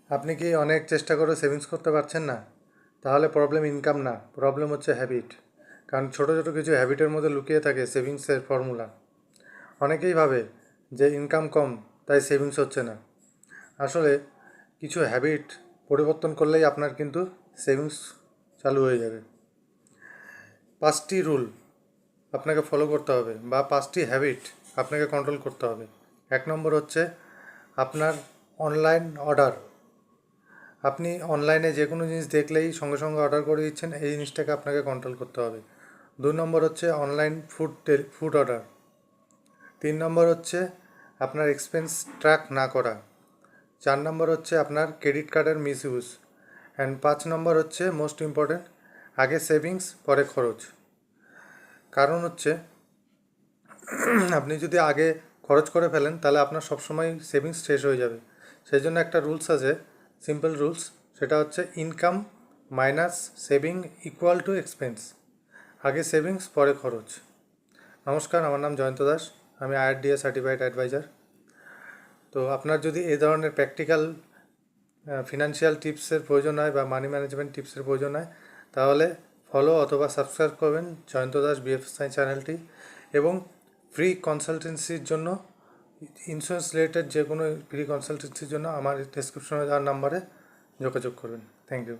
আপনি কি অনেক চেষ্টা করে সেভিংস করতে পারছেন না? তাহলে প্রবলেম ইনকাম না, প্রবলেম হচ্ছে হ্যাবিট। কারণ ছোটো ছোটো কিছু হ্যাবিটের মধ্যে লুকিয়ে থাকে সেভিংসের ফর্মুলা। অনেকেই ভাবে যে ইনকাম কম তাই সেভিংস হচ্ছে না। আসলে কিছু হ্যাবিট পরিবর্তন করলেই আপনার কিন্তু সেভিংস চালু হয়ে যাবে। 5টি রুল আপনাকে ফলো করতে হবে বা 5টি হ্যাবিট আপনাকে কন্ট্রোল করতে হবে। 1 নম্বর হচ্ছে আপনার অনলাইন অর্ডার। আপনি অনলাইনে যে কোনো জিনিস দেখলেই সঙ্গে সঙ্গে অর্ডার করে দিচ্ছেন, এই জিনিসটাকে আপনাকে কন্ট্রোল করতে হবে। 2 নম্বর হচ্ছে অনলাইন ফুড অর্ডার। 3 নম্বর হচ্ছে আপনার এক্সপেন্স ট্র্যাক না করা। 4 নম্বর হচ্ছে আপনার ক্রেডিট কার্ডের মিসইউজ। অ্যান্ড 5 নম্বর হচ্ছে মোস্ট ইম্পর্টেন্ট, আগে সেভিংস পরে খরচ। কারণ হচ্ছে আপনি যদি আগে খরচ করে ফেলেন তাহলে আপনার সবসময় সেভিংস শেষ হয়ে যাবে। সেই জন্য একটা রুলস আছে, সিম্পল রুলস, সেটা হচ্ছে income minus saving equal to expense. আগে সেভিংস পরে খরচ। নমস্কার, আমার নাম জয়ন্ত দাস, আমি IRDA সার্টিফাইড অ্যাডভাইজার। তো আপনার যদি এই ধরনের প্র্যাকটিক্যাল ফিনান্সিয়াল টিপসের প্রয়োজন হয় বা মানি ম্যানেজমেন্ট টিপসের প্রয়োজন হয় তাহলে ফলো অথবা সাবস্ক্রাইব করবেন জয়ন্ত দাস BFSI চ্যানেলটি। এবং ফ্রি কনসালটেন্সির জন্য, ইন্স্যুরেন্স রিলেটেড যে কোনো ফ্রি কনসালটেন্সির জন্য আমার ডিসক্রিপশনে দেওয়ার নাম্বারে যোগাযোগ করবেন। Thank you.